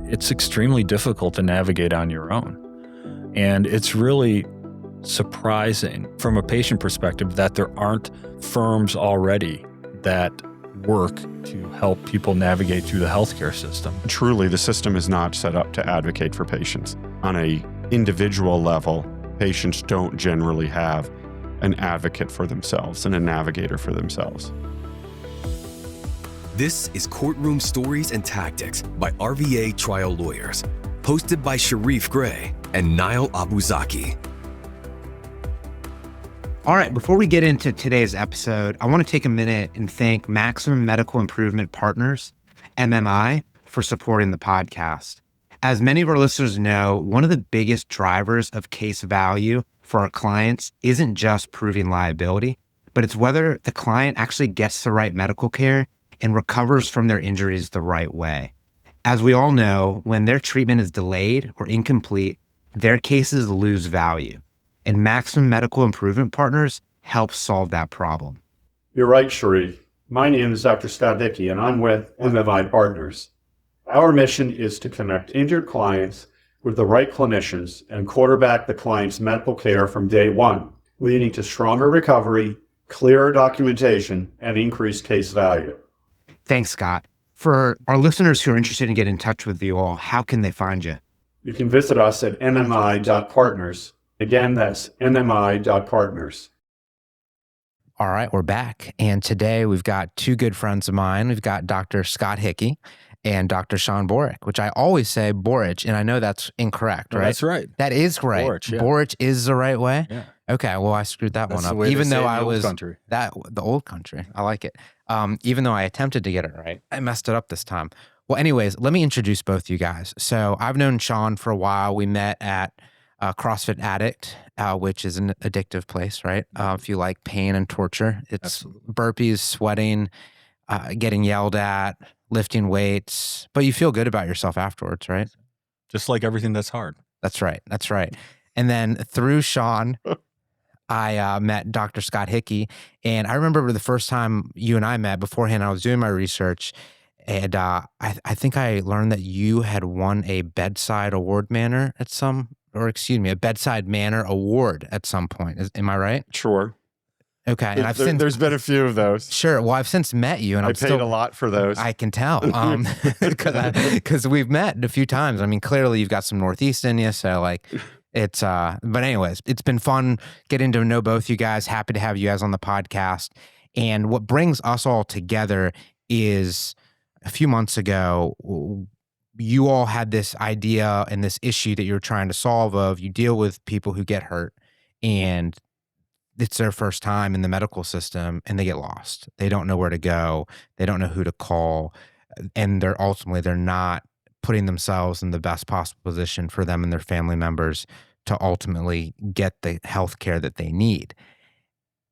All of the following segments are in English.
it's extremely difficult to navigate on your own. And it's really surprising from a patient perspective that there aren't firms already that work to help people navigate through the healthcare system. Truly, the system is not set up to advocate for patients. On an individual level, patients don't generally have an advocate for themselves and a navigator for themselves. This is Courtroom Stories and Tactics by RVA Trial Lawyers, hosted by Sharif Gray and Niall Abuzaki. All right, before we get into today's episode, I want to take a minute and thank Maximum Medical Improvement Partners, MMI, for supporting the podcast. As many of our listeners know, one of the biggest drivers of case value for our clients isn't just proving liability, but it's whether the client actually gets the right medical care and recovers from their injuries the right way. As we all know, when their treatment is delayed or incomplete, their cases lose value. And Maximum Medical Improvement Partners help solve that problem. You're right, Sharif. My name is Dr. Scott Hickey, and I'm with MMI Partners. Our mission is to connect injured clients with the right clinicians and quarterback the client's medical care from day one, leading to stronger recovery, clearer documentation, and increased case value. Thanks, Scott. For our listeners who are interested in getting in touch with you all, how can they find you? You can visit us at mmi.partners. Again, that's mmi.partners. All right, we're back. And today we've got two good friends of mine. We've got Dr. Scott Hickey and Dr. Shawn Borich, which I always say Borich, and I know that's incorrect, right? That's right. That is right. Borich, yeah. Borich is the right way? Yeah. Okay, well, I screwed that That's one the up. way Even they say though it in I the old was country. the old country. I like it. Even though I attempted to get it right, I messed it up this time. Well, anyways, let me introduce both you guys. So I've known Shawn for a while. We met at CrossFit Addict, which is an addictive place, right? If you like pain and torture, it's Absolutely. burpees, sweating, getting yelled at, lifting weights, but you feel good about yourself afterwards, right? Just like everything that's hard. That's right. That's right. And then through Shawn, I met Dr. Scott Hickey, and I remember the first time you and I met. Beforehand, I was doing my research, and I think I learned that you had won a bedside manner award at some point. Am I right? Sure. Okay, and There's been a few of those. Sure. Well, I've since met you, and I paid a lot for those. I can tell, because we've met a few times. I mean, clearly you've got some Northeast in you, so like. It's, but anyways, it's been fun getting to know both you guys. Happy to have you guys on the podcast. And what brings us all together is a few months ago, you all had this idea and this issue that you're trying to solve of you deal with people who get hurt and it's their first time in the medical system and they get lost. They don't know where to go. They don't know who to call. And they're not putting themselves in the best possible position for them and their family members to ultimately get the health care that they need.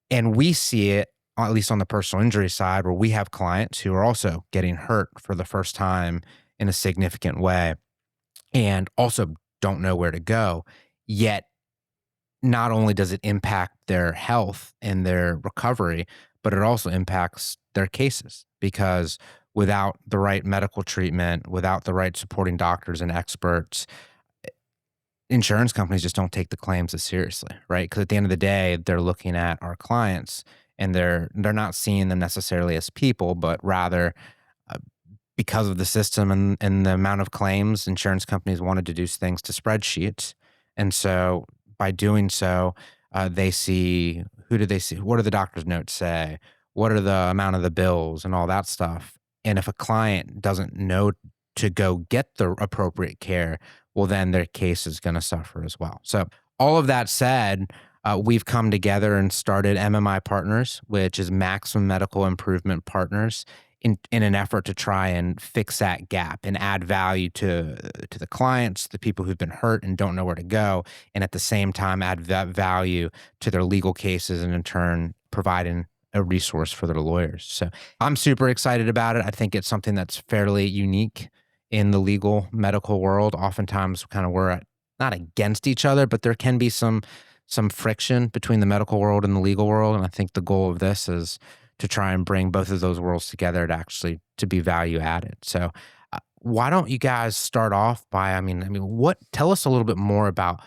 And we see it, at least on the personal injury side, where we have clients who are also getting hurt for the first time in a significant way and also don't know where to go. Yet, not only does it impact their health and their recovery, but it also impacts their cases because without the right medical treatment, without the right supporting doctors and experts, insurance companies just don't take the claims as seriously, right? Because at the end of the day, they're looking at our clients and they're not seeing them necessarily as people, but rather because of the system and the amount of claims, insurance companies want to deduce things to spreadsheets. And so by doing so, they see, who do they see? What do the doctor's notes say? What are the amount of the bills and all that stuff? And if a client doesn't know to go get the appropriate care, well, then their case is going to suffer as well. So all of that said, we've come together and started MMI Partners, which is Maximum Medical Improvement Partners, in an effort to try and fix that gap and add value to the clients, the people who've been hurt and don't know where to go, and at the same time add that value to their legal cases and in turn providing a resource for their lawyers. So I'm super excited about it. I think it's something that's fairly unique in the legal medical world. Oftentimes kind of we're not against each other, but there can be some friction between the medical world and the legal world. And I think the goal of this is to try and bring both of those worlds together to be value added. So Why don't you guys start off by, tell us a little bit more about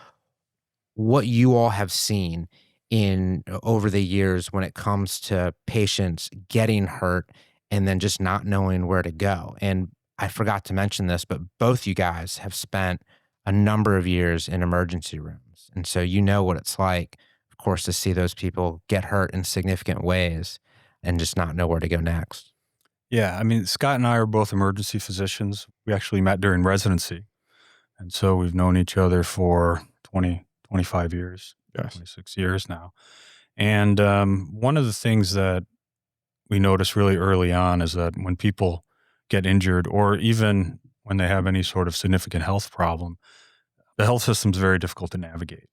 what you all have seen in over the years when it comes to patients getting hurt and then just not knowing where to go. And I forgot to mention this, but both you guys have spent a number of years in emergency rooms. And so you know what it's like, of course, to see those people get hurt in significant ways and just not know where to go next. Yeah, I mean, Scott and I are both emergency physicians. We actually met during residency. And so we've known each other for 20, 25 years, Yes. 26 years now. And one of the things that we notice really early on is that when people get injured, or even when they have any sort of significant health problem, the health system's very difficult to navigate.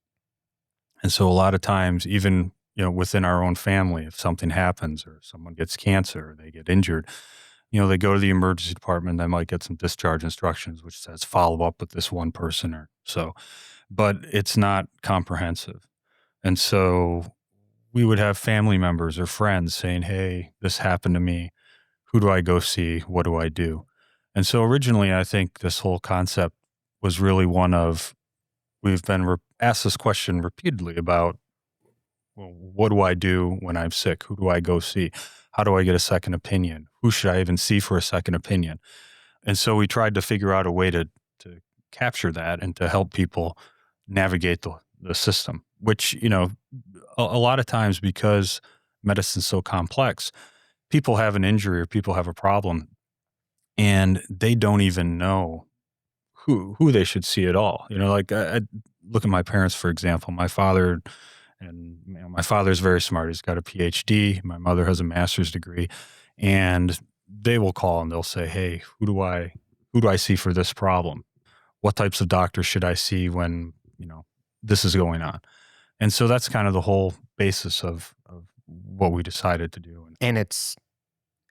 And so a lot of times, even within our own family, if something happens or someone gets cancer or they get injured, they go to the emergency department, they might get some discharge instructions, which says follow up with this one person or so, but it's not comprehensive. And so we would have family members or friends saying, hey, this happened to me. Who do I go see? What do I do? And so originally, I think this whole concept was really one of, we've been asked this question repeatedly about, well, what do I do when I'm sick? Who do I go see? How do I get a second opinion? Who should I even see for a second opinion? And so we tried to figure out a way to capture that and to help people navigate the system, which, a lot of times, because medicine's so complex, people have an injury or people have a problem and they don't even know who they should see at all. Like I look at my parents, for example. My father, and my father's very smart. He's got a PhD. My mother has a master's degree, and they will call and they'll say, "Hey, who do I see for this problem? What types of doctors should I see when this is going on?" And so that's kind of the whole basis of what we decided to do. And it's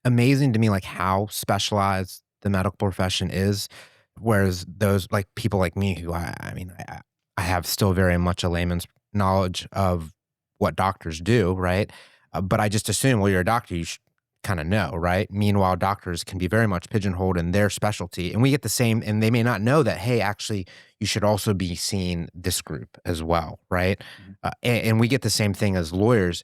amazing to me, like how specialized the medical profession is. Whereas those like people like me who I have still very much a layman's knowledge of what doctors do, right? But I just assume, well, you're a doctor, you should kind of know, right? Meanwhile, doctors can be very much pigeonholed in their specialty. And we get the same, and they may not know that, hey, actually, you should also be seeing this group as well, right? Mm-hmm. And we get the same thing as lawyers.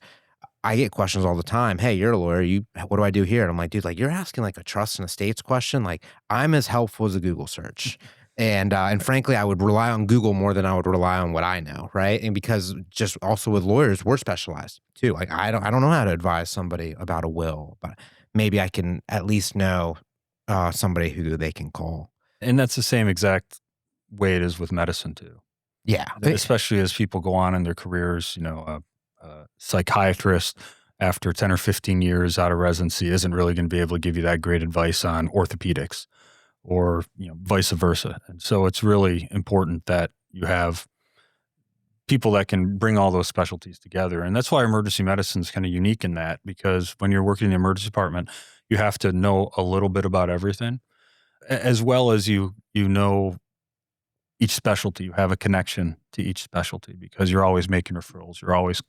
I get questions all the time. Hey, you're a lawyer. What do I do here? And I'm like, dude, like you're asking like a trust and estates question. Like I'm as helpful as a Google search. And frankly, I would rely on Google more than I would rely on what I know, right? And because just also with lawyers, we're specialized too. Like I don't know how to advise somebody about a will, but maybe I can at least know somebody who they can call. And that's the same exact way it is with medicine too. Yeah, especially as people go on in their careers. A psychiatrist after 10 or 15 years out of residency isn't really going to be able to give you that great advice on orthopedics, or vice versa. And so it's really important that you have people that can bring all those specialties together. And that's why emergency medicine is kind of unique in that, because when you're working in the emergency department, you have to know a little bit about everything, as well as you know each specialty. You have a connection to each specialty because you're always making referrals. You're always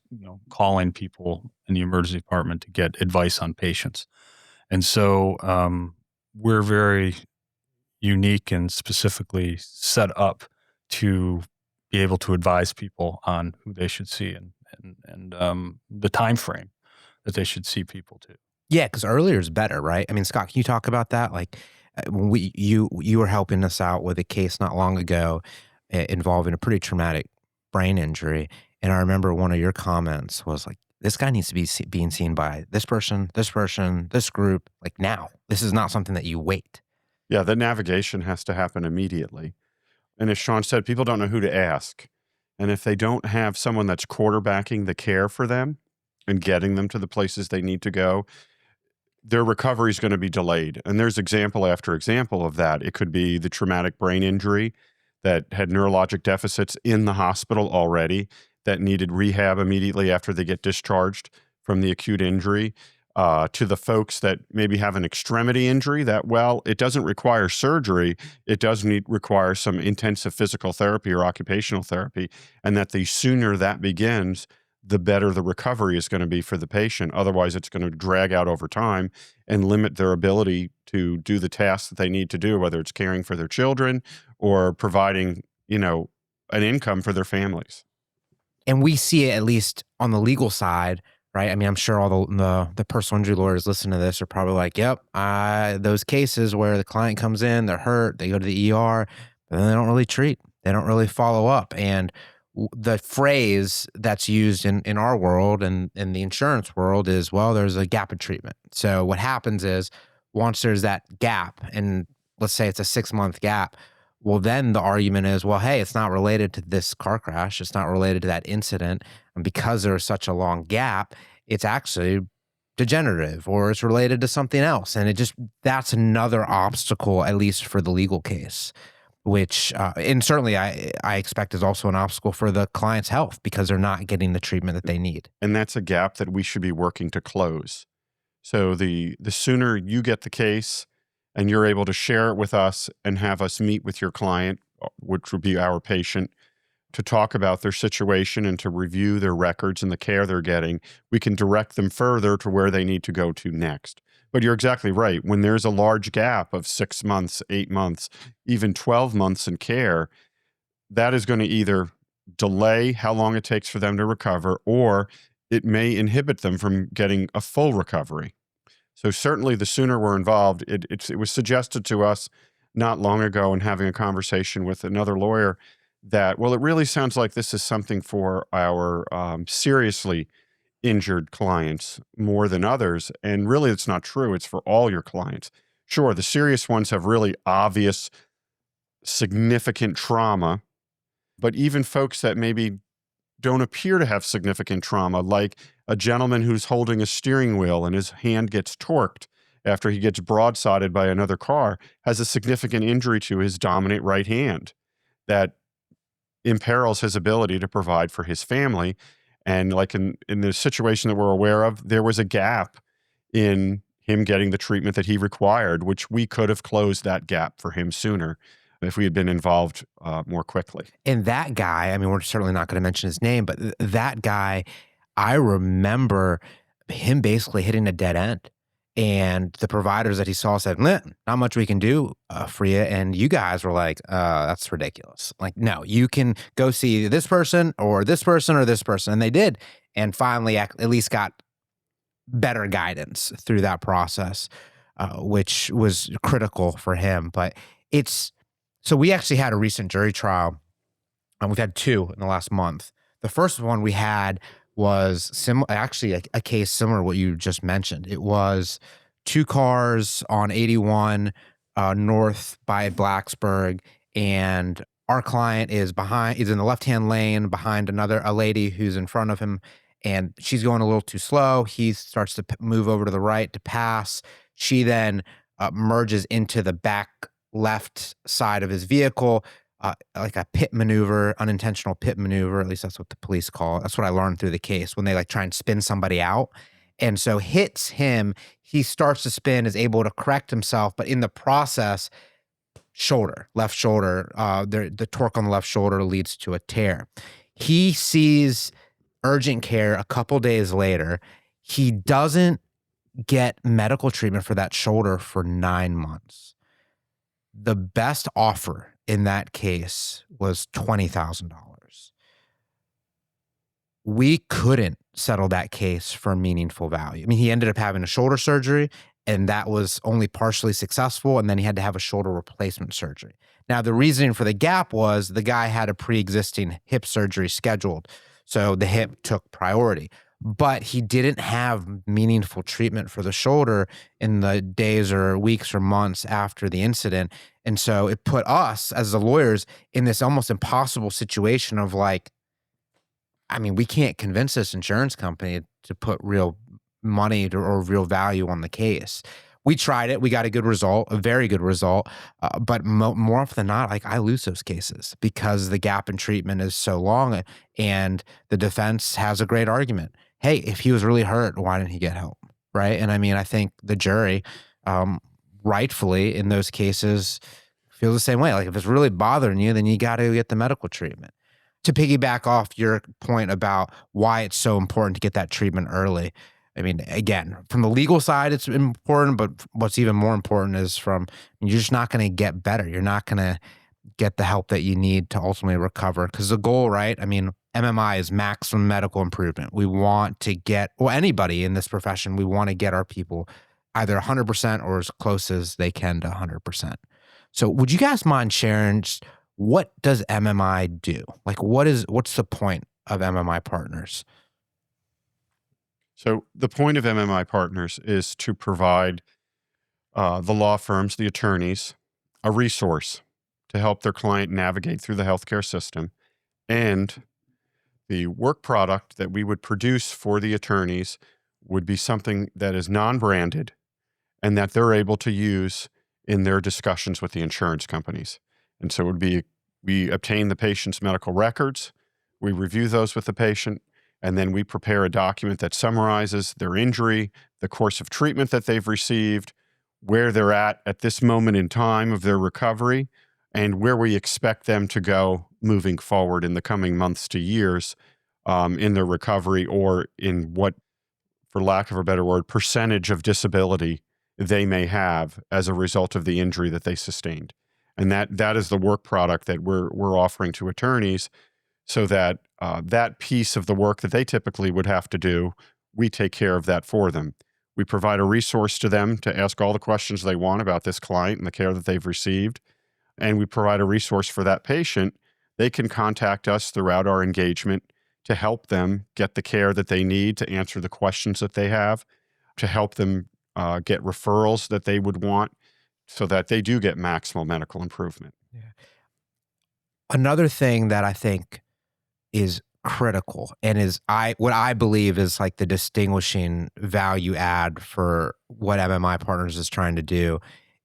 calling people in the emergency department to get advice on patients. And so we're very unique and specifically set up to be able to advise people on who they should see and the time frame that they should see people to. Yeah, because earlier is better, right? I mean, Scott, can you talk about that? Like, when you were helping us out with a case not long ago involving a pretty traumatic brain injury, and I remember one of your comments was like, "This guy needs to be being seen by this person, this group, like now. This is not something that you wait." Yeah, the navigation has to happen immediately. And as Shawn said, people don't know who to ask. And if they don't have someone that's quarterbacking the care for them and getting them to the places they need to go, their recovery is going to be delayed. And there's example after example of that. It could be the traumatic brain injury that had neurologic deficits in the hospital already that needed rehab immediately after they get discharged from the acute injury, to the folks that maybe have an extremity injury that, well, it doesn't require surgery. It does require some intensive physical therapy or occupational therapy. And that the sooner that begins, the better the recovery is going to be for the patient. Otherwise, it's going to drag out over time and limit their ability to do the tasks that they need to do, whether it's caring for their children or providing, an income for their families. And we see it at least on the legal side, right? I mean, I'm sure all the personal injury lawyers listening to this are probably like, yep, those cases where the client comes in, they're hurt, they go to the ER, but then they don't really treat. They don't really follow up. And the phrase that's used in our world and in the insurance world is, well, there's a gap in treatment. So what happens is once there's that gap, and let's say it's a 6-month gap, well, then the argument is, well, hey, it's not related to this car crash. It's not related to that incident. And because there's such a long gap, it's actually degenerative or it's related to something else. And that's another obstacle, at least for the legal case, which, and certainly I expect is also an obstacle for the client's health because they're not getting the treatment that they need. And that's a gap that we should be working to close. So the sooner you get the case and you're able to share it with us and have us meet with your client, which would be our patient, to talk about their situation and to review their records and the care they're getting, we can direct them further to where they need to go to next. But you're exactly right. When there's a large gap of 6 months, 8 months, even 12 months in care, that is going to either delay how long it takes for them to recover, or it may inhibit them from getting a full recovery. So certainly the sooner we're involved, it was suggested to us not long ago in having a conversation with another lawyer that, well, it really sounds like this is something for our seriously injured clients more than others. And really, it's not true. It's for all your clients. Sure, the serious ones have really obvious, significant trauma, but even folks that maybe don't appear to have significant trauma, like a gentleman who's holding a steering wheel and his hand gets torqued after he gets broadsided by another car, has a significant injury to his dominant right hand that imperils his ability to provide for his family. And like in the situation that we're aware of, there was a gap in him getting the treatment that he required, which we could have closed that gap for him sooner if we had been involved more quickly. And that guy, I mean, we're certainly not going to mention his name, but that guy, I remember him basically hitting a dead end. And the providers that he saw said, not much we can do for you. And you guys were like, that's ridiculous. Like, no, you can go see this person or this person or this person. And they did. And finally, at least got better guidance through that process, which was critical for him. But so we actually had a recent jury trial, and we've had 2 in the last month. The first one we had was actually a case similar to what you just mentioned. It was 2 cars on 81 north by Blacksburg, and our client is in the left-hand lane behind a lady who's in front of him, and she's going a little too slow. He starts to move over to the right to pass. She then merges into the back left side of his vehicle, like a pit maneuver, unintentional pit maneuver. At least that's what the police call it. That's what I learned through the case, when they try and spin somebody out. And so hits him, he starts to spin, is able to correct himself, but in the process, left shoulder, the torque on the left shoulder leads to a tear. He sees urgent care a couple days later. He doesn't get medical treatment for that shoulder for 9 months. The best offer in that case was $20,000. We couldn't settle that case for meaningful value. I mean, he ended up having a shoulder surgery, and that was only partially successful, and then he had to have a shoulder replacement surgery. Now, the reasoning for the gap was the guy had a pre-existing hip surgery scheduled, so the hip took priority. But he didn't have meaningful treatment for the shoulder in the days or weeks or months after the incident. And so it put us as the lawyers in this almost impossible situation of like, I mean, we can't convince this insurance company to put real money or real value on the case. We tried it. We got a good result, a very good result. But more often than not, like I lose those cases because the gap in treatment is so long, and the defense has a great argument. Hey, if he was really hurt, why didn't he get help? Right. And I mean, I think the jury, rightfully in those cases, feels the same way. Like if it's really bothering you, then you got to get the medical treatment. To piggyback off your point about why it's so important to get that treatment early. I mean, again, from the legal side, it's important, but what's even more important is you're just not going to get better. You're not going to get the help that you need to ultimately recover. Because the goal, right? I mean, MMI is maximum medical improvement. We want to get, well, anybody in this profession, we want to get our people either 100% or as close as they can to 100%. So would you guys mind sharing just what does MMI do? Like, what's the point of MMI Partners? So the point of MMI Partners is to provide the law firms, the attorneys, a resource to help their client navigate through the healthcare system. And the work product that we would produce for the attorneys would be something that is non-branded and that they're able to use in their discussions with the insurance companies. And so it would be, we obtain the patient's medical records, we review those with the patient, and then we prepare a document that summarizes their injury, the course of treatment that they've received, where they're at this moment in time of their recovery, and where we expect them to go moving forward in the coming months to years in their recovery, or in what, for lack of a better word, percentage of disability they may have as a result of the injury that they sustained. And that is the work product that we're offering to attorneys, so that that piece of the work that they typically would have to do, we take care of that for them. We provide a resource to them to ask all the questions they want about this client and the care that they've received. And we provide a resource for that patient. They can contact us throughout our engagement to help them get the care that they need, to answer the questions that they have, to help them get referrals that they would want, so that they do get maximal medical improvement. Yeah. Another thing that I think is critical and is what I believe is like the distinguishing value add for what MMI Partners is trying to do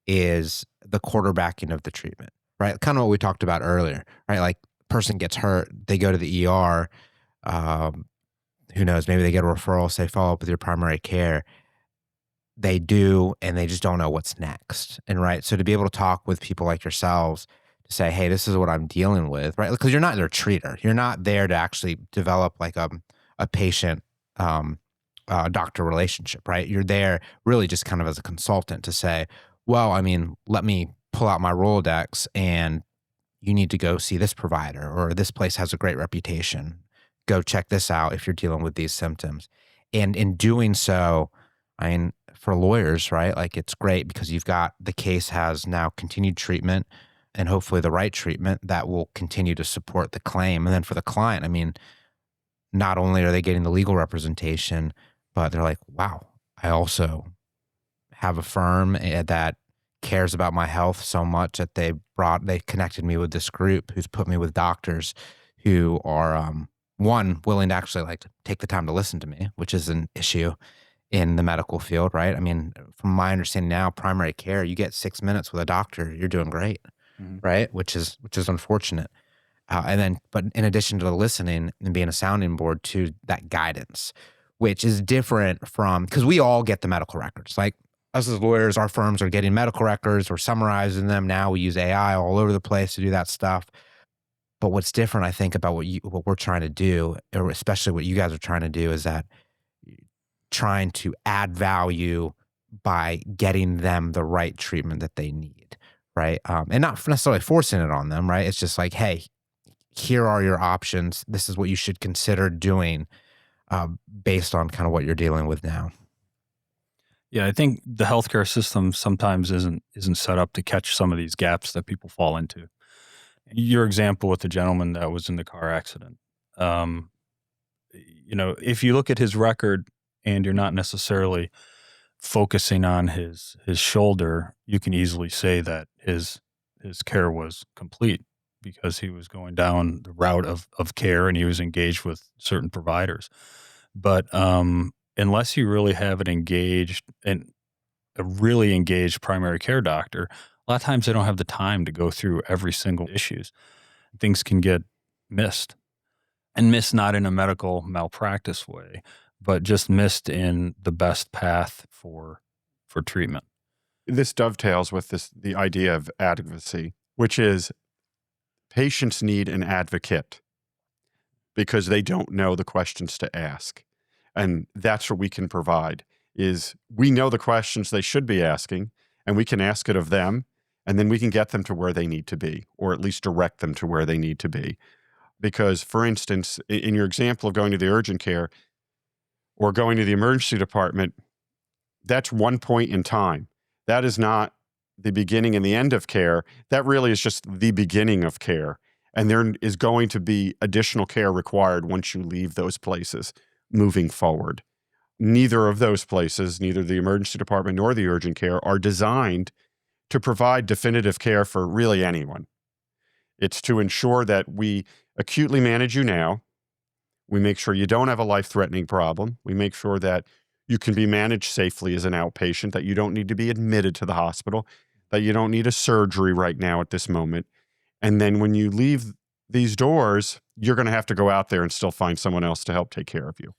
is the quarterbacking of the treatment, right? Kind of what we talked about earlier, right? Like, person gets hurt, they go to the ER, who knows, maybe they get a referral, say follow up with your primary care. They do, and they just don't know what's next. And right, so to be able to talk with people like yourselves to say, hey, this is what I'm dealing with, right? Because you're not their treater. You're not there to actually develop like a patient doctor relationship, right? You're there really just kind of as a consultant to say, well, I mean, let me pull out my Rolodex and you need to go see this provider, or this place has a great reputation. Go check this out if you're dealing with these symptoms. And in doing so, I mean, for lawyers, right? Like, it's great because you've got, the case has now continued treatment and hopefully the right treatment that will continue to support the claim. And then for the client, I mean, not only are they getting the legal representation, but they're like, wow, I also have a firm that cares about my health so much that they connected me with this group who's put me with doctors who are, one, willing to actually like take the time to listen to me, which is an issue in the medical field, right? I mean, from my understanding now, primary care, you get 6 minutes with a doctor, you're doing great, right? Which is unfortunate. And then, but in addition to the listening and being a sounding board, to that guidance, which is different from, because we all get the medical records. Like, us as lawyers, our firms are getting medical records, we're summarizing them. Now we use AI all over the place to do that stuff. But what's different, I think, about what we're trying to do, or especially what you guys are trying to do, is that trying to add value by getting them the right treatment that they need, right? And not necessarily forcing it on them, right? It's just like, hey, here are your options. This is what you should consider doing based on kind of what you're dealing with now. Yeah, I think the healthcare system sometimes isn't set up to catch some of these gaps that people fall into. Your example with the gentleman that was in the car accident, if you look at his record and you're not necessarily focusing on his shoulder, you can easily say that his care was complete because he was going down the route of care and he was engaged with certain providers. But unless you really have an engaged and a really engaged primary care doctor, a lot of times they don't have the time to go through every single issues. Things can get missed, and missed not in a medical malpractice way, but just missed in the best path for treatment. This dovetails with the idea of advocacy, which is patients need an advocate. because they don't know the questions to ask. And that's what we can provide is we know the questions they should be asking, and we can ask it of them, and then we can get them to where they need to be, or at least direct them to where they need to be. Because, for instance, in your example of going to the urgent care or going to the emergency department, that's one point in time. That is not the beginning and the end of care. That really is just the beginning of care. And there is going to be additional care required once you leave those places moving forward. Neither of those places, neither the emergency department nor the urgent care, are designed to provide definitive care for really anyone. It's to ensure that we acutely manage you now. We make sure you don't have a life-threatening problem. We make sure that you can be managed safely as an outpatient, that you don't need to be admitted to the hospital, that you don't need a surgery right now at this moment. And then when you leave these doors, you're going to have to go out there and still find someone else to help take care of you.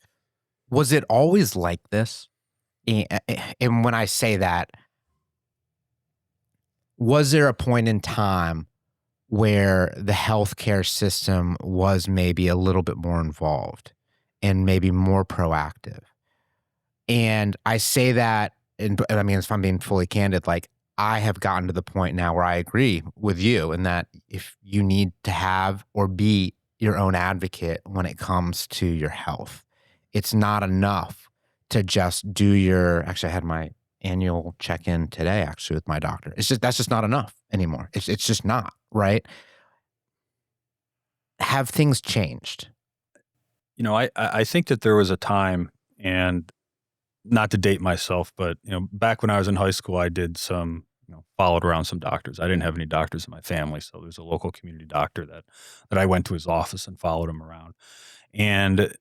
Was it always like this? And when I say that, was there a point in time where the healthcare system was maybe a little bit more involved and maybe more proactive? And I say that, and I mean, if I'm being fully candid, like I have gotten to the point now where I agree with you in that if you need to have or be your own advocate when it comes to your health, it's not enough to just do actually I had my annual check-in today actually with my doctor. That's just not enough anymore. It's just not, right? Have things changed? You know, I think that there was a time, and not to date myself, but back when I was in high school, I did some, followed around some doctors. I didn't have any doctors in my family, so there's a local community doctor that I went to his office and followed him around. And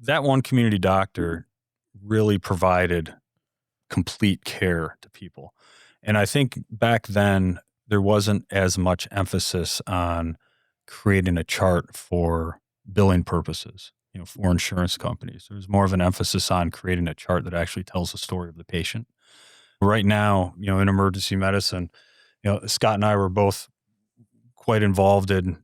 that one community doctor really provided complete care to people. And I think back then there wasn't as much emphasis on creating a chart for billing purposes, for insurance companies. There's more of an emphasis on creating a chart that actually tells the story of the patient. Right now, in emergency medicine, Scott and I were both quite involved in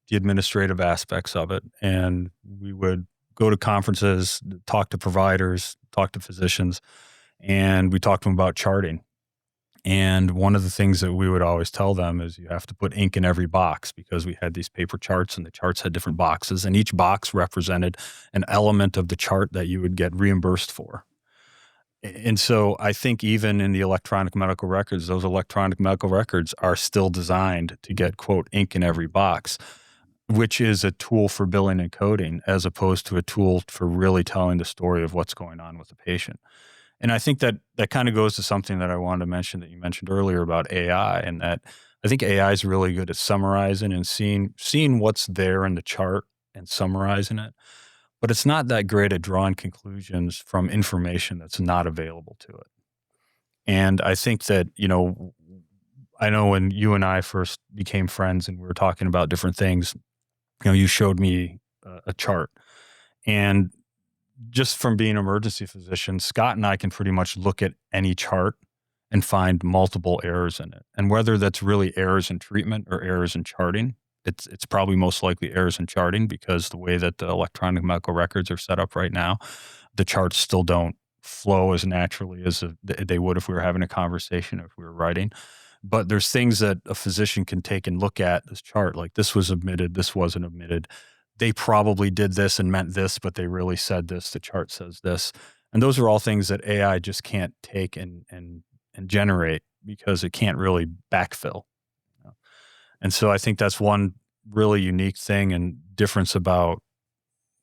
the administrative aspects of it. And we would go to conferences, talk to providers, talk to physicians, and we talked to them about charting. And one of the things that we would always tell them is you have to put ink in every box, because we had these paper charts and the charts had different boxes, and each box represented an element of the chart that you would get reimbursed for. And so I think even in the electronic medical records, those electronic medical records are still designed to get, quote, ink in every box, which is a tool for billing and coding as opposed to a tool for really telling the story of what's going on with the patient. And I think that kind of goes to something that I wanted to mention that you mentioned earlier about AI, and that I think AI is really good at summarizing and seeing what's there in the chart and summarizing it. But it's not that great at drawing conclusions from information that's not available to it. And I think that, I know when you and I first became friends and we were talking about different things, you showed me a chart. And just from being an emergency physician, Scott and I can pretty much look at any chart and find multiple errors in it. And whether that's really errors in treatment or errors in charting, it's probably most likely errors in charting, because the way that the electronic medical records are set up right now, the charts still don't flow as naturally as they would if we were having a conversation, if we were writing. But there's things that a physician can take and look at this chart, like this was omitted, this wasn't omitted. They probably did this and meant this, but they really said this. The chart says this. And those are all things that AI just can't take and generate, because it can't really backfill. And so I think that's one really unique thing and difference about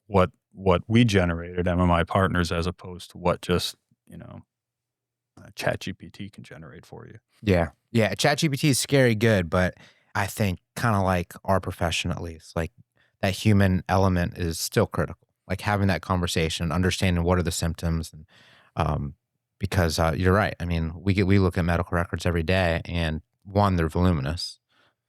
what we generated at MMI Partners as opposed to what just, ChatGPT can generate for you. Yeah. ChatGPT is scary good, but I think kind of like our profession, at least, like that human element is still critical. Like having that conversation, understanding what are the symptoms, and because you're right. I mean, we look at medical records every day, and one, they're voluminous.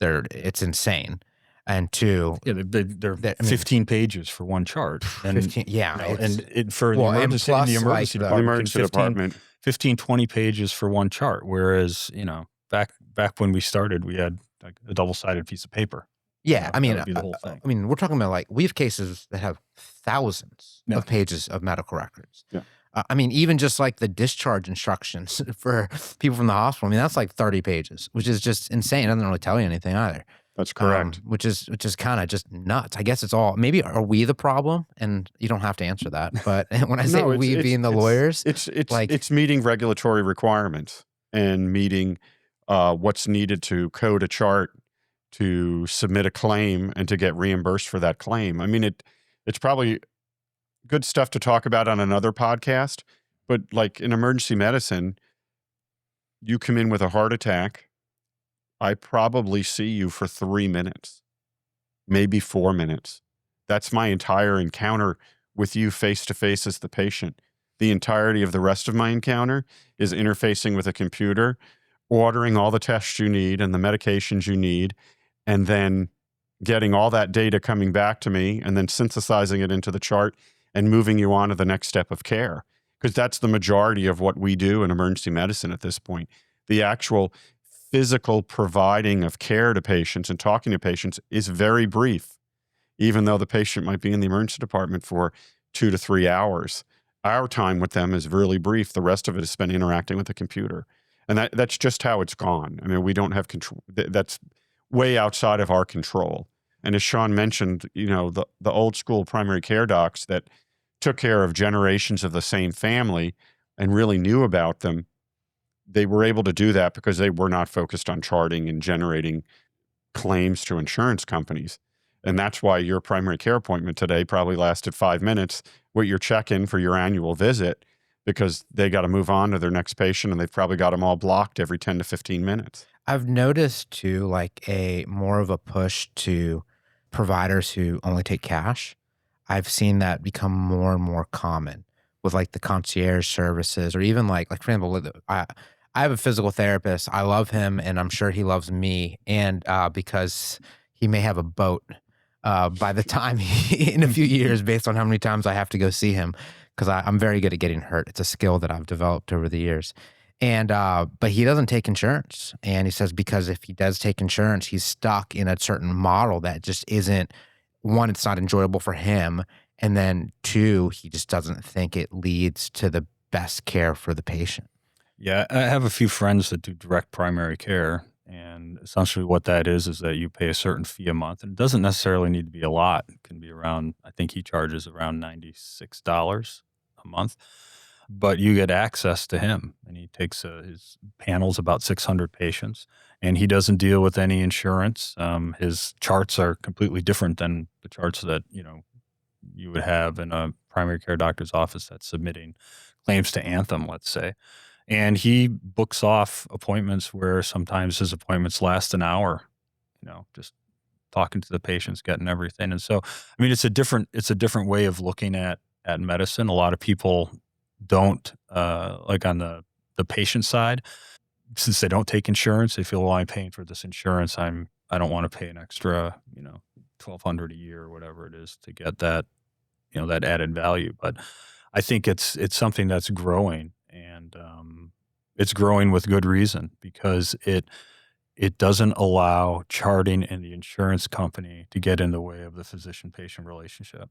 It's insane. And two, they're 15 pages for one chart. And, 15, yeah. For the emergency department, 15, 20 pages for one chart. Whereas, back when we started, we had like a double-sided piece of paper. Yeah, That would be the whole thing. I mean, we're talking about like we have cases that have thousands Yeah. of pages of medical records. Yeah. I mean, even just like the discharge instructions for people from the hospital. I mean, that's like 30 pages, which is just insane. It doesn't really tell you anything either. That's correct. Which is kind of just nuts. I guess it's all maybe are we the problem? And you don't have to answer that. But when I say No, we being the lawyers, it's meeting regulatory requirements and meeting what's needed to code a chart, to submit a claim, and to get reimbursed for that claim. I mean, it's probably good stuff to talk about on another podcast, but like in emergency medicine, you come in with a heart attack, I probably see you for 3 minutes, maybe 4 minutes. That's my entire encounter with you face to face as the patient. The entirety of the rest of my encounter is interfacing with a computer, ordering all the tests you need and the medications you need, and then getting all that data coming back to me and then synthesizing it into the chart and moving you on to the next step of care. Because that's the majority of what we do in emergency medicine at this point. The actual physical providing of care to patients and talking to patients is very brief, even though the patient might be in the emergency department for 2 to 3 hours. Our time with them is really brief. The rest of it is spent interacting with the computer. And that's just how it's gone. I mean, we don't have control. That's way outside of our control. And as Shawn mentioned, you know, the old school primary care docs that took care of generations of the same family and really knew about them, they were able to do that because they were not focused on charting and generating claims to insurance companies. And that's why your primary care appointment today probably lasted 5 minutes with your check-in for your annual visit, because they got to move on to their next patient and they've probably got them all blocked every 10 to 15 minutes. I've noticed too, like a more of a push to providers who only take cash. I've seen that become more and more common with like the concierge services, or even like for example, I have a physical therapist. I love him and I'm sure he loves me. And because he may have a boat by the time in a few years, based on how many times I have to go see him, because I'm very good at getting hurt. It's a skill that I've developed over the years. And but he doesn't take insurance. And he says because if he does take insurance, he's stuck in a certain model that just isn't, one, it's not enjoyable for him. And then 2, he just doesn't think it leads to the best care for the patient. Yeah, I have a few friends that do direct primary care. And essentially what that is that you pay a certain fee a month. And it doesn't necessarily need to be a lot. It can be around, I think he charges around $96 a month. But you get access to him. And he takes his panel's about 600 patients. And he doesn't deal with any insurance. His charts are completely different than the charts that, you know, you would have in a primary care doctor's office that's submitting claims to Anthem, let's say. And he books off appointments where sometimes his appointments last an hour, you know, just talking to the patients, getting everything. And so, I mean, it's a different way of looking at medicine. A lot of people don't, like on the patient side, since they don't take insurance, they feel, well, I'm paying for this insurance. I don't want to pay an extra, you know, $1,200 a year or whatever it is to get that, you know, that added value. But I think it's something that's growing, and it's growing with good reason, because it doesn't allow charting and the insurance company to get in the way of the physician-patient relationship.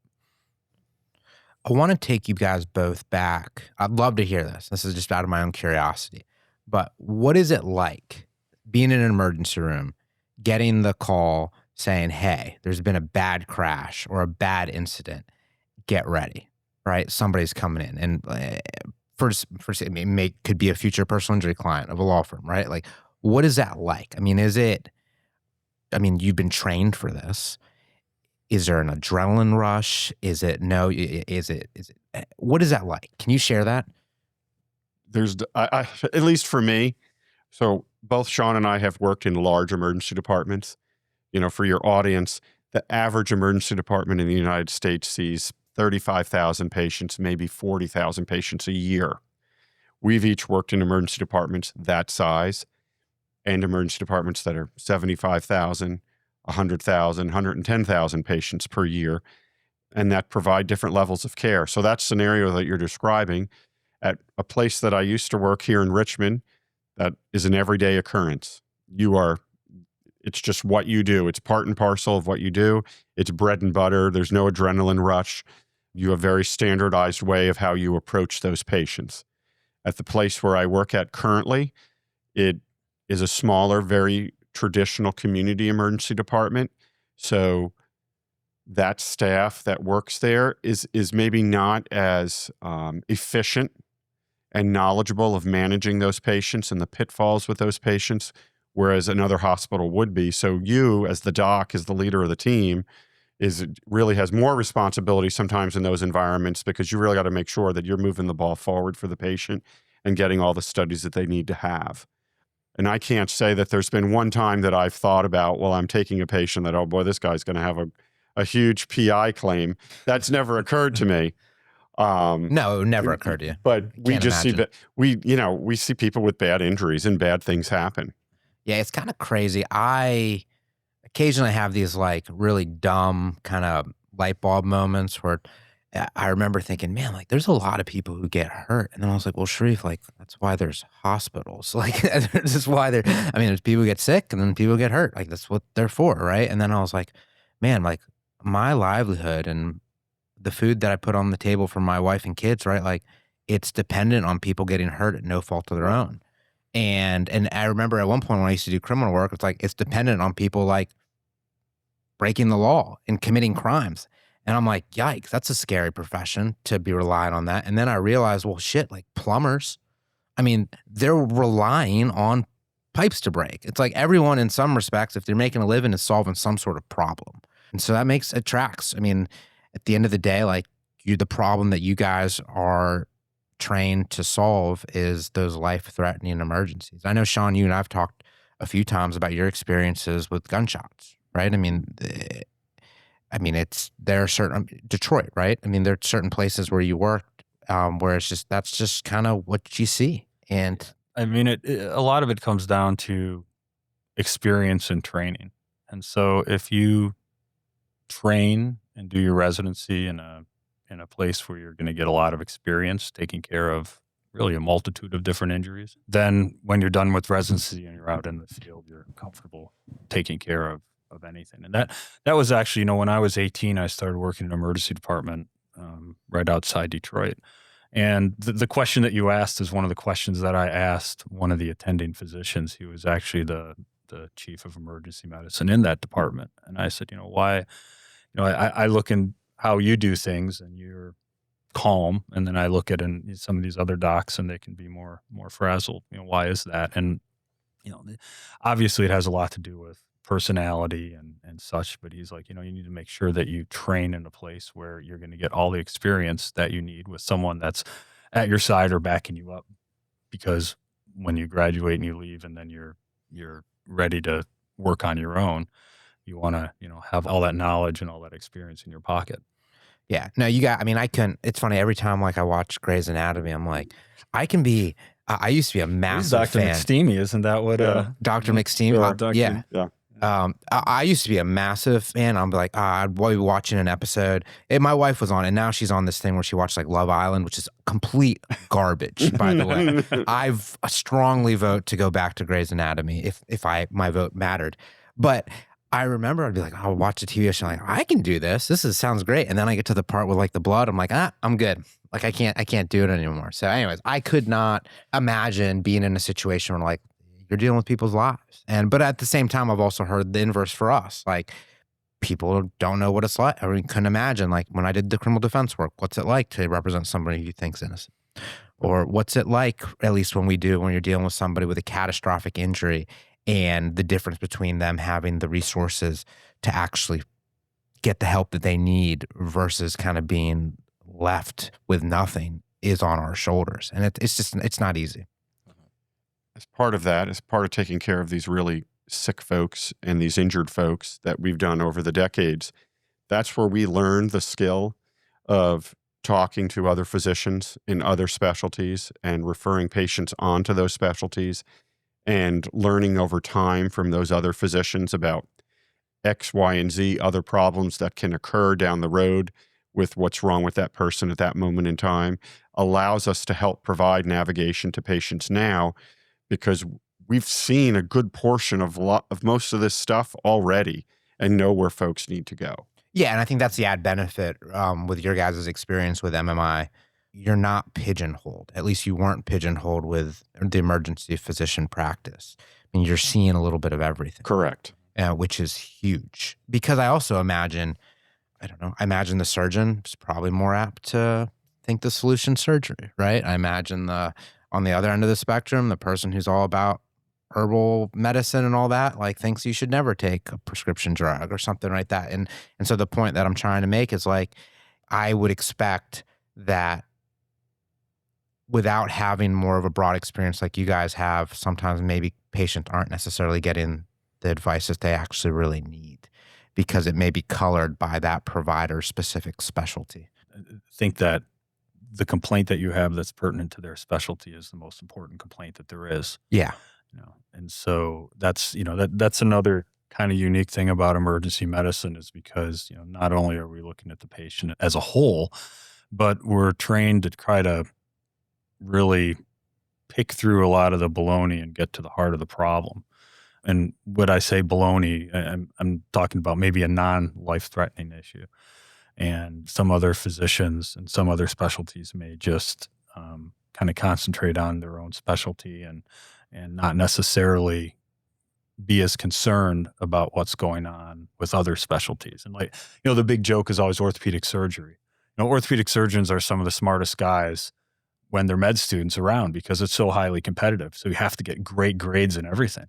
I want to take you guys both back. I'd love to hear this. This is just out of my own curiosity. But what is it like being in an emergency room, getting the call saying, hey, there's been a bad crash or a bad incident, get ready, right? Somebody's coming in. And first it could be a future personal injury client of a law firm, right? Like, what is that like? I mean, you've been trained for this. Is there an adrenaline rush? Is it, what is that like? Can you share that? There's, at least for me, so both Shawn and I have worked in large emergency departments. You know, for your audience, the average emergency department in the United States sees 35,000 patients, maybe 40,000 patients a year. We've each worked in emergency departments that size, and emergency departments that are 75,000, 100,000, 110,000 patients per year, and that provide different levels of care. So that scenario that you're describing at a place that I used to work here in Richmond, that is an everyday occurrence. It's just what you do. It's part and parcel of what you do. It's bread and butter. There's no adrenaline rush. You have a very standardized way of how you approach those patients. At the place where I work at currently, it is a smaller, very traditional community emergency department. So that staff that works there is maybe not as efficient and knowledgeable of managing those patients and the pitfalls with those patients, whereas another hospital would be. So you, as the doc, as the leader of the team, really has more responsibility sometimes in those environments, because you really got to make sure that you're moving the ball forward for the patient and getting all the studies that they need to have. And I can't say that there's been one time that I've thought about, well, I'm taking a patient that, oh boy, this guy's going to have a huge PI claim. That's never occurred to me. No, it never occurred to you. But we Can't just imagine. we see people with bad injuries and bad things happen. Yeah, it's kind of crazy. I occasionally have these like really dumb kind of light bulb moments where I remember thinking, man, like there's a lot of people who get hurt. And then I was like, well, Sharif, like that's why there's hospitals. Like this is why there's people get sick and then people get hurt. Like that's what they're for, right? And then I was like, man, like my livelihood and the food that I put on the table for my wife and kids, right? Like it's dependent on people getting hurt at no fault of their own. And I remember at one point when I used to do criminal work, it's like it's dependent on people like breaking the law and committing crimes. And I'm like, yikes, that's a scary profession to be relying on that. And then I realized, well, shit, like plumbers, I mean, they're relying on pipes to break. It's like everyone in some respects, if they're making a living, is solving some sort of problem. And so that makes it tracks. I mean, at the end of the day, like the problem that you guys are trained to solve is those life-threatening emergencies. I know, Shawn, you and I've talked a few times about your experiences with gunshots, right? I mean, there are certain Detroit, right? I mean, there are certain places where you work where it's just that's just kind of what you see. And I mean, a lot of it comes down to experience and training. And so if you train and do your residency in a place where you're going to get a lot of experience taking care of really a multitude of different injuries, then when you're done with residency and you're out in the field, you're comfortable taking care of anything. And that was actually, when I was 18, I started working in an emergency department right outside Detroit. And the question that you asked is one of the questions that I asked one of the attending physicians. He was actually the chief of emergency medicine in that department. And I said, why, I look in how you do things and you're calm. And then I look at some of these other docs and they can be more frazzled. Why is that? And, obviously it has a lot to do with personality and such, but he's like, you need to make sure that you train in a place where you're going to get all the experience that you need with someone that's at your side or backing you up, because when you graduate and you leave and then you're ready to work on your own, you want to, have all that knowledge and all that experience in your pocket. yeah, no, it's funny, every time like I watch Grey's Anatomy, I'm like, I used to be a massive Dr. fan. McSteamy, isn't that what? Dr. McSteamy, yeah. Yeah. I used to be a massive fan. I'm like, I'd be watching an episode. My wife was on, and now she's on this thing where she watched like Love Island, which is complete garbage, by the way. I strongly vote to go back to Grey's Anatomy if my vote mattered. But I remember I'd be like, I'll watch a TV show. I'm like, I can do this. Sounds great. And then I get to the part with like the blood. I'm like, I'm good. Like I can't do it anymore. So anyways, I could not imagine being in a situation where like, you're dealing with people's lives. But at the same time, I've also heard the inverse for us. Like people don't know what it's like. I mean, couldn't imagine like when I did the criminal defense work, what's it like to represent somebody who thinks innocent? Or what's it like, at least when you're dealing with somebody with a catastrophic injury and the difference between them having the resources to actually get the help that they need versus kind of being left with nothing is on our shoulders. And it's not easy. As part of that, as part of taking care of these really sick folks and these injured folks that we've done over the decades, that's where we learn the skill of talking to other physicians in other specialties and referring patients on to those specialties and learning over time from those other physicians about X, Y, and Z other problems that can occur down the road with what's wrong with that person at that moment in time, allows us to help provide navigation to patients now, because we've seen a good portion of most of this stuff already and know where folks need to go. Yeah, and I think that's the add benefit with your guys' experience with MMI. You're not pigeonholed. At least you weren't pigeonholed with the emergency physician practice. I mean, you're seeing a little bit of everything. Correct. Which is huge. Because I also imagine, I don't know, I imagine the surgeon is probably more apt to think the solution surgery, right? I imagine on the other end of the spectrum, the person who's all about herbal medicine and all that, like thinks you should never take a prescription drug or something like that. And so the point that I'm trying to make is like, I would expect that without having more of a broad experience like you guys have, sometimes maybe patients aren't necessarily getting the advice that they actually really need because it may be colored by that provider's specific specialty. I think that the complaint that you have that's pertinent to their specialty is the most important complaint that there is. Yeah. And so that's, that's another kind of unique thing about emergency medicine is because, not only are we looking at the patient as a whole, but we're trained to try to really pick through a lot of the baloney and get to the heart of the problem. And when I say baloney, I'm talking about maybe a non-life-threatening issue. And some other physicians and some other specialties may just kind of concentrate on their own specialty and not necessarily be as concerned about what's going on with other specialties. And the big joke is always orthopedic surgery. Orthopedic surgeons are some of the smartest guys when they're med students around because it's so highly competitive. So you have to get great grades and everything.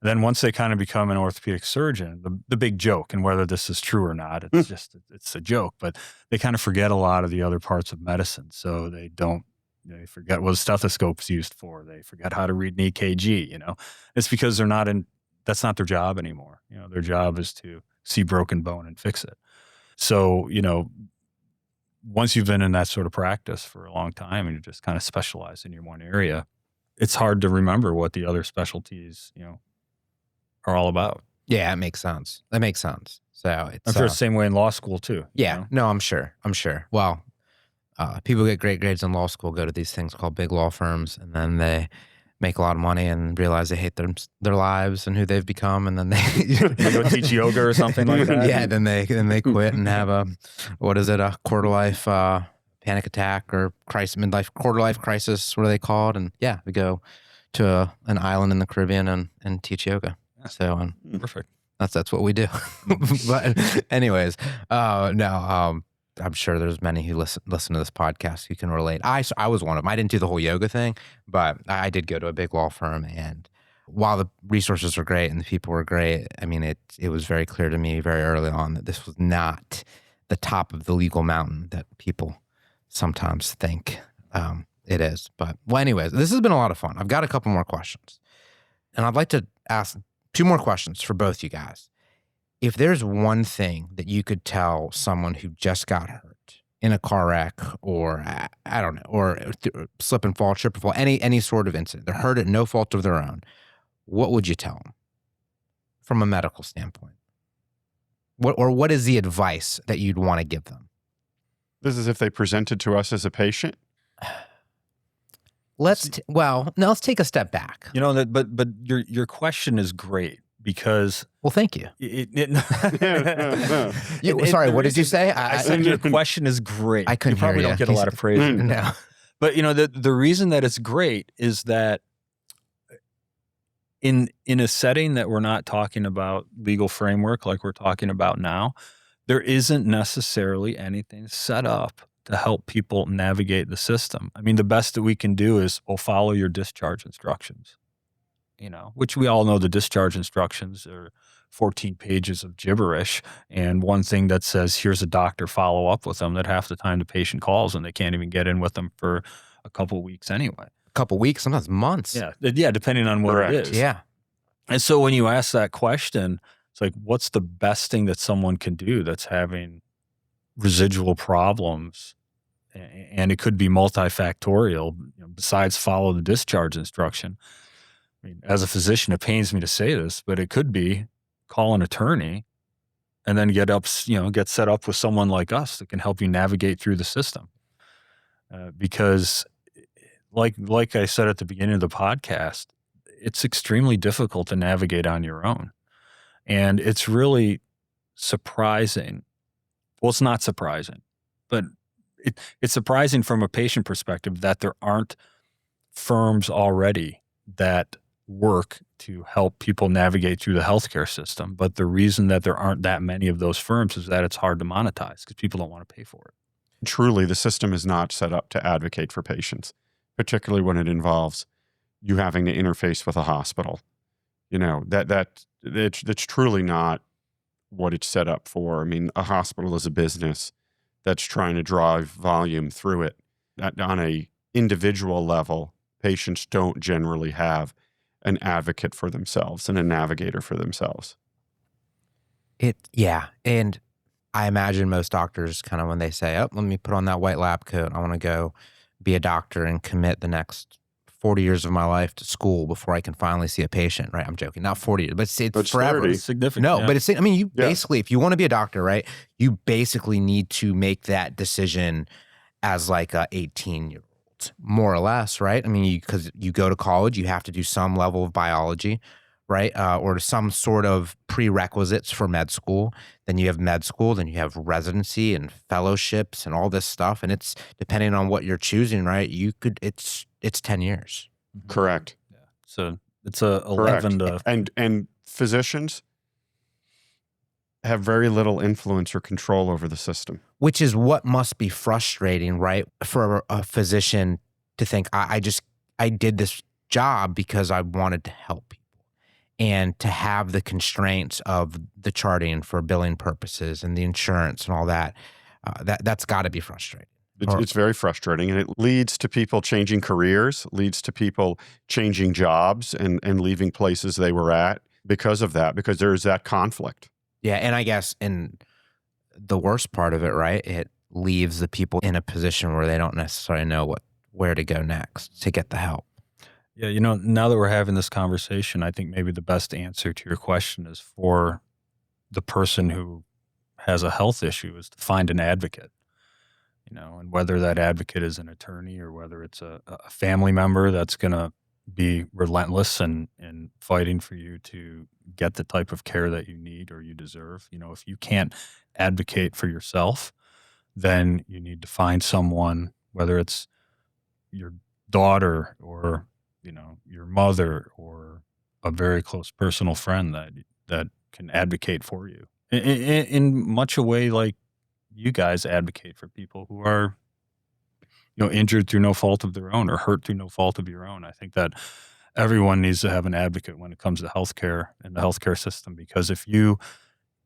And then once they kind of become an orthopedic surgeon, the big joke, and whether this is true or not, it's a joke, but they kind of forget a lot of the other parts of medicine. So they forget what a stethoscope's used for. They forget how to read an EKG, It's because that's not their job anymore. Their job is to see broken bone and fix it. So, once you've been in that sort of practice for a long time and you're just kind of specialized in your one area, it's hard to remember what the other specialties, are all about. Yeah, that makes sense. So it's I'm sure it's the same way in law school too. Yeah, no, I'm sure. Well, people get great grades in law school, go to these things called big law firms, and then they make a lot of money and realize they hate their lives and who they've become, and then they go teach yoga or something like that. Yeah, then they quit and have a quarter life panic attack or quarter life crisis, what are they called? And yeah, we go to an island in the Caribbean and teach yoga. So perfect. That's what we do. But anyways, I'm sure there's many who listen to this podcast who can relate. I was one of them. I didn't do the whole yoga thing, but I did go to a big law firm. And while the resources were great and the people were great, I mean, it was very clear to me very early on that this was not the top of the legal mountain that people sometimes think it is. But anyways, this has been a lot of fun. I've got a couple more questions. And I'd like to ask 2 more questions for both you guys. If there's one thing that you could tell someone who just got hurt in a car wreck or, I don't know, or slip and fall, trip and fall, any sort of incident, they're hurt at no fault of their own, what would you tell them from a medical standpoint? What is the advice that you'd want to give them? This is if they presented to us as a patient? Let's take a step back. But your question is great. Because thank you. Sorry, what did you say? I said your question is great. I couldn't you probably hear don't get a lot of praise. No, but the reason that it's great is that in a setting that we're not talking about legal framework like we're talking about now, there isn't necessarily anything set up to help people navigate the system. I mean, the best that we can do is follow your discharge instructions. Which we all know the discharge instructions are 14 pages of gibberish and one thing that says, here's a doctor, follow up with them, that half the time the patient calls and they can't even get in with them for a couple of weeks anyway. A couple of weeks, sometimes months. Yeah, depending on what it is. Yeah. And so when you ask that question, it's like, what's the best thing that someone can do that's having residual problems? And it could be multifactorial, besides follow the discharge instruction. I mean, as a physician, it pains me to say this, but it could be call an attorney and then get set up with someone like us that can help you navigate through the system. Because like I said at the beginning of the podcast, it's extremely difficult to navigate on your own. And it's really surprising. Well, it's not surprising, but it's surprising from a patient perspective that there aren't firms already that work to help people navigate through the healthcare system. But the reason that there aren't that many of those firms is that it's hard to monetize because people don't want to pay for it. Truly, the system is not set up to advocate for patients, particularly when it involves you having to interface with a hospital. That's truly not what it's set up for. I mean, a hospital is a business that's trying to drive volume through it. On a individual level, patients don't generally have an advocate for themselves and a navigator for themselves. And I imagine most doctors kind of when they say, oh, let me put on that white lab coat, I want to go be a doctor and commit the next 40 years of my life to school before I can finally see a patient, right? I'm joking, not 40 years, but it's forever. 30. It's significant. No, yeah. but you basically, if you want to be a doctor, right, you basically need to make that decision as like a 18-year-old, more or less, right? I mean, because you go to college, you have to do some level of biology, right? Or some sort of prerequisites for med school. Then you have med school, then you have residency and fellowships and all this stuff. And it's depending on what you're choosing, right? It's 10 years. Correct. Yeah. So it's a 11 to... And physicians have very little influence or control over the system. Which is what must be frustrating, right? For a physician to think, I did this job because I wanted to help people. And to have the constraints of the charting for billing purposes and the insurance and all that, that's got to be frustrating. It's very frustrating, and it leads to people changing careers, leads to people changing jobs and leaving places they were at because of that, because there's that conflict. Yeah, and I guess in the worst part of it, right, it leaves the people in a position where they don't necessarily know where to go next to get the help. Yeah, now that we're having this conversation, I think maybe the best answer to your question is for the person who has a health issue is to find an advocate. And whether that advocate is an attorney or whether it's a family member that's going to be relentless in fighting for you to get the type of care that you need or you deserve. If you can't advocate for yourself, then you need to find someone, whether it's your daughter or, your mother or a very close personal friend that can advocate for you in much a way like you guys advocate for people who are, injured through no fault of their own or hurt through no fault of your own. I think that everyone needs to have an advocate when it comes to healthcare and the healthcare system, because if you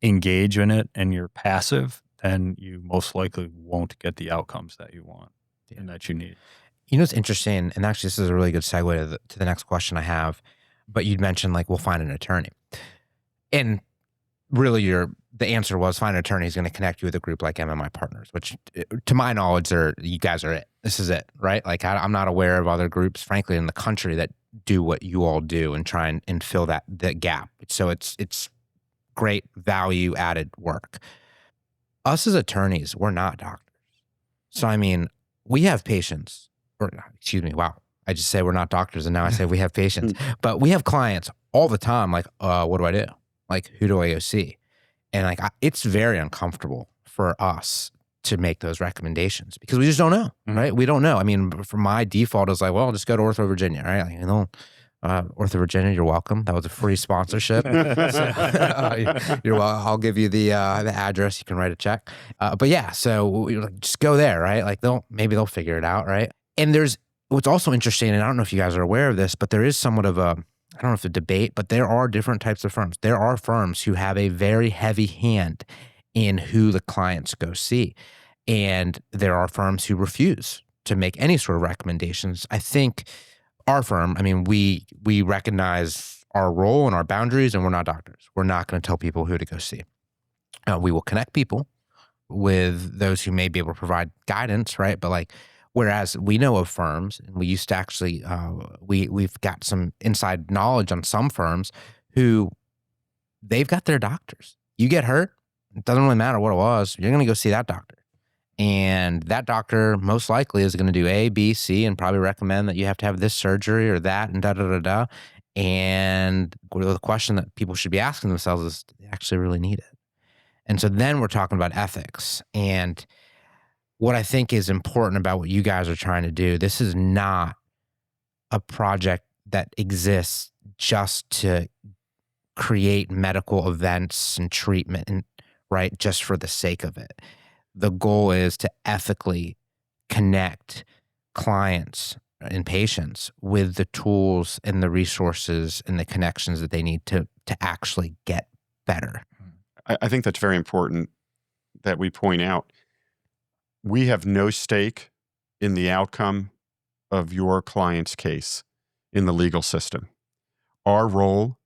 engage in it and you're passive, then you most likely won't get the outcomes that you want and that you need. It's interesting, and actually this is a really good segue to the next question I have, but you'd mentioned we'll find an attorney. And really the answer was find an attorney who's going to connect you with a group like MMI Partners, which to my knowledge, you guys are it. This is it, right? I'm not aware of other groups, frankly, in the country that do what you all do and try and fill that gap. So it's great value added work. Us as attorneys, we're not doctors. So, we have patients, wow. I just say we're not doctors and now I say we have patients, but we have clients all the time. What do I do? Who do I go see? And it's very uncomfortable for us to make those recommendations because we just don't know, right? We don't know. For my default is just go to Ortho Virginia, right? Ortho Virginia, you're welcome. That was a free sponsorship. You're welcome. I'll give you the address. You can write a check. But yeah, so just go there, right? Maybe they'll figure it out, right? And what's also interesting, and I don't know if you guys are aware of this, but there is somewhat of I don't know if it's a debate, but there are different types of firms. There are firms who have a very heavy hand in who the clients go see. And there are firms who refuse to make any sort of recommendations. I think our firm, we recognize our role and our boundaries, and we're not doctors. We're not going to tell people who to go see. We will connect people with those who may be able to provide guidance, right? But whereas we know of firms, and we used to actually, we've got some inside knowledge on some firms who they've got their doctors. You get hurt, it doesn't really matter what it was, you're going to go see that doctor. And that doctor most likely is going to do A, B, C, and probably recommend that you have to have this surgery or that and da-da-da-da. And the question that people should be asking themselves is, do they actually really need it? And so then we're talking about ethics. And what I think is important about what you guys are trying to do, this is not a project that exists just to create medical events and treatment, and right, just for the sake of it. The goal is to ethically connect clients and patients with the tools and the resources and the connections that they need to actually get better. I think that's very important that we point out. We have no stake in the outcome of your client's case in the legal system. Our role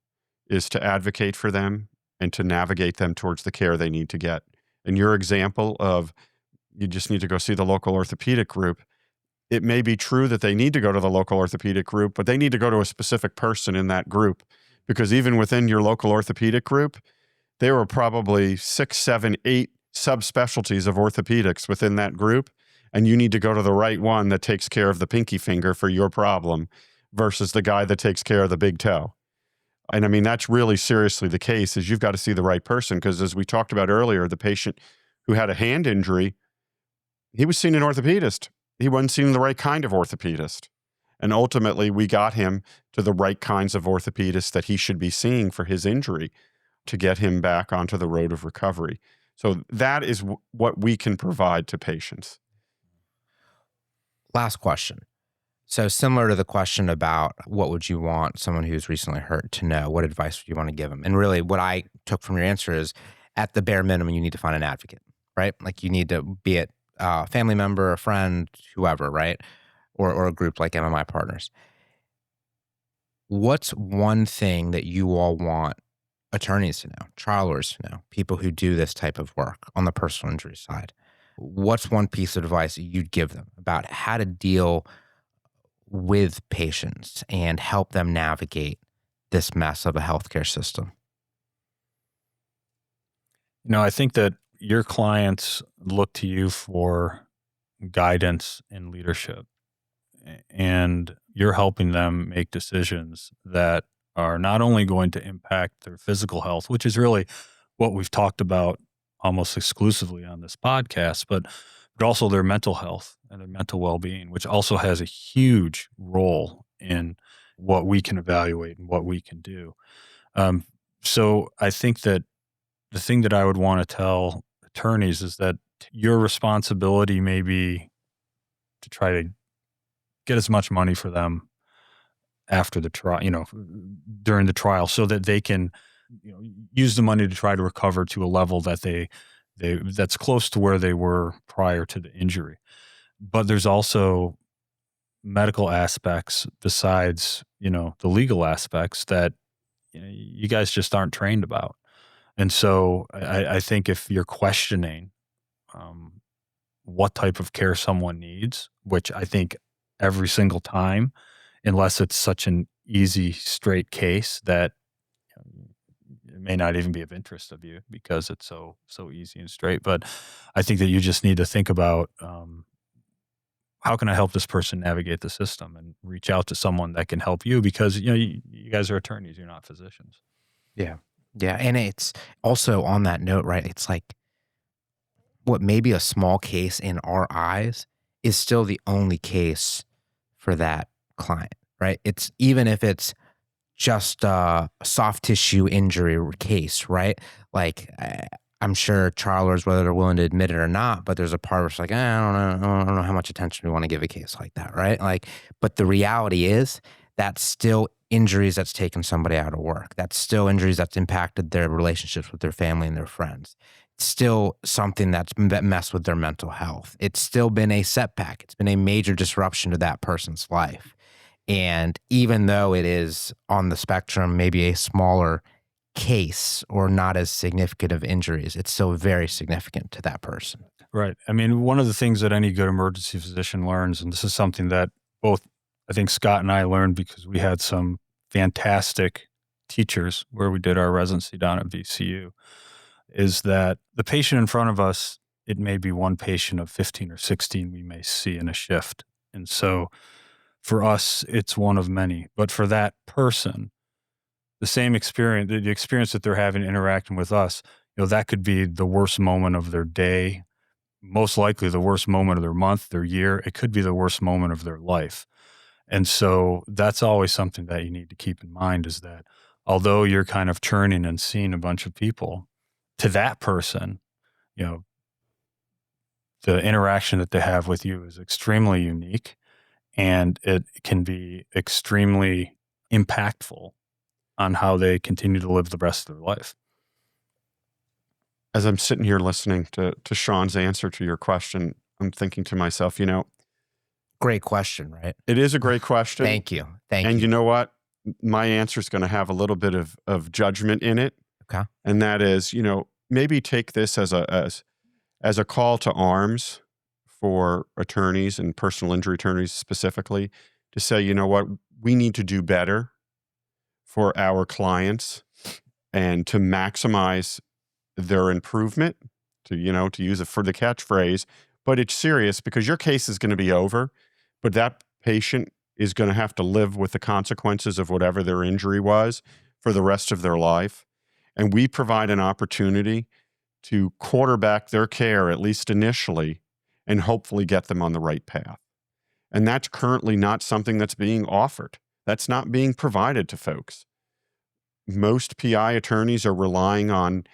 is to advocate for them and to navigate them towards the care they need to get. And your example of you just need to go see the local orthopedic group, it may be true that they need to go to the local orthopedic group, but they need to go to a specific person in that group, because even within your local orthopedic group, there were probably 6, 7, 8 subspecialties of orthopedics within that group, and you need to go to the right one that takes care of the pinky finger for your problem versus the guy that takes care of the big toe. And I mean, that's really seriously the case, is you've got to see the right person, because as we talked about earlier, the patient who had a hand injury, he was seeing an orthopedist. He wasn't seeing the right kind of orthopedist. And ultimately, we got him to the right kinds of orthopedists that he should be seeing for his injury to get him back onto the road of recovery. So that is what we can provide to patients. Last question. So similar to the question about what would you want someone who's recently hurt to know, what advice would you want to give them? And really what I took from your answer is, at the bare minimum, you need to find an advocate, right? Like you need to be it a family member, a friend, whoever, right? Or a group like MMI Partners. What's one thing that you all want attorneys to know, trial lawyers to know, people who do this type of work on the personal injury side? What's one piece of advice that you'd give them about how to deal with patients and help them navigate this mess of a healthcare system? I think that your clients look to you for guidance and leadership, and you're helping them make decisions that are not only going to impact their physical health, which is really what we've talked about almost exclusively on this podcast, but also their mental health and their mental well-being, which also has a huge role in what we can evaluate and what we can do. So I think that the thing that I would want to tell attorneys is that your responsibility may be to try to get as much money for them after the trial, during the trial, so that they can, use the money to try to recover to a level that that's close to where they were prior to the injury. But there's also medical aspects besides, the legal aspects that you guys just aren't trained about. And so I think if you're questioning what type of care someone needs, which I think every single time, unless it's such an easy, straight case that it may not even be of interest of you because it's so easy and straight. But I think that you just need to think about how can I help this person navigate the system, and reach out to someone that can help you, because you guys are attorneys, you're not physicians. Yeah. Yeah. And it's also on that note, right? It's like what may be a small case in our eyes is still the only case for that client, right? It's even if it's just a soft tissue injury case, right? Like I'm sure trial lawyers, whether they're willing to admit it or not, but there's a part where it's like, I don't know how much attention we want to give a case like that, right? Like, but the reality is that's still injuries that's taken somebody out of work. That's still injuries that's impacted their relationships with their family and their friends. It's still something that messed with their mental health. It's still been a setback. It's been a major disruption to that person's life. And even though it is on the spectrum, maybe a smaller case or not as significant of injuries, it's still very significant to that person. Right. I mean, one of the things that any good emergency physician learns, and this is something that both I think Scott and I learned because we had some fantastic teachers where we did our residency down at VCU, is that the patient in front of us, it may be one patient of 15 or 16 we may see in a shift. And so for us, it's one of many. But for that person, the same experience, the experience that they're having interacting with us, that could be the worst moment of their day, most likely the worst moment of their month, their year. It could be the worst moment of their life. And so that's always something that you need to keep in mind, is that although you're kind of churning and seeing a bunch of people, to that person, the interaction that they have with you is extremely unique, and it can be extremely impactful on how they continue to live the rest of their life. As I'm sitting here listening to Shawn's answer to your question, I'm thinking to myself, Great question, right? it is a great question. Thank you. And you know what? My answer is going to have a little bit of judgment in it. Okay. And that is, maybe take this as a call to arms for attorneys and personal injury attorneys specifically, to say, you know what, we need to do better for our clients and to maximize their improvement, to use it for the catchphrase. But it's serious, because your case is going to be over, but that patient is going to have to live with the consequences of whatever their injury was for the rest of their life. And we provide an opportunity to quarterback their care, at least initially, and hopefully get them on the right path. And that's currently not something that's being offered. That's not being provided to folks. Most PI attorneys are relying on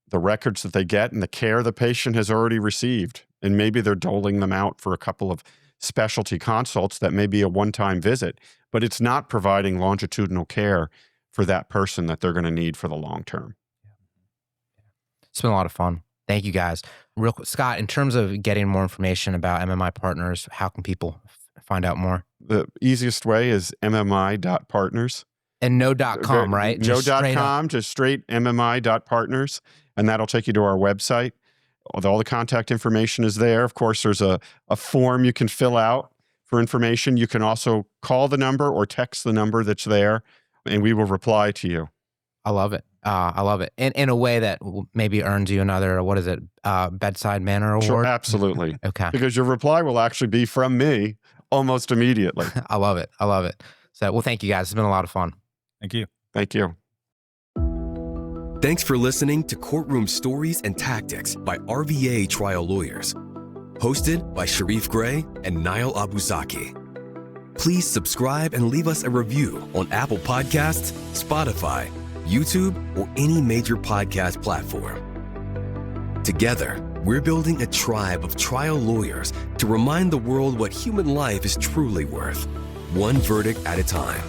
the records that they get and the care the patient has already received. And maybe they're doling them out for a couple of specialty consults that may be a one-time visit, but it's not providing longitudinal care for that person that they're going to need for the long term. It's been a lot of fun. Thank you, guys. Real quick, Scott, in terms of getting more information about MMI Partners, how can people find out more? The easiest way is MMI.partners. And no .com, right? No .com, just straight MMI.partners. And that'll take you to our website. All the contact information is there. Of course, there's a form you can fill out for information. You can also call the number or text the number that's there, and we will reply to you. I love it. I love it. In a way that maybe earns you another, what is it, bedside manner award? Sure, absolutely. Okay. Because your reply will actually be from me almost immediately. I love it. I love it. So, well, thank you, guys. It's been a lot of fun. Thank you. Thank you. Thanks for listening to Courtroom Stories and Tactics by RVA Trial Lawyers. Hosted by Sharif Gray and Niall Abusaki. Please subscribe and leave us a review on Apple Podcasts, Spotify, YouTube, or any major podcast platform. Together, we're building a tribe of trial lawyers to remind the world what human life is truly worth, one verdict at a time.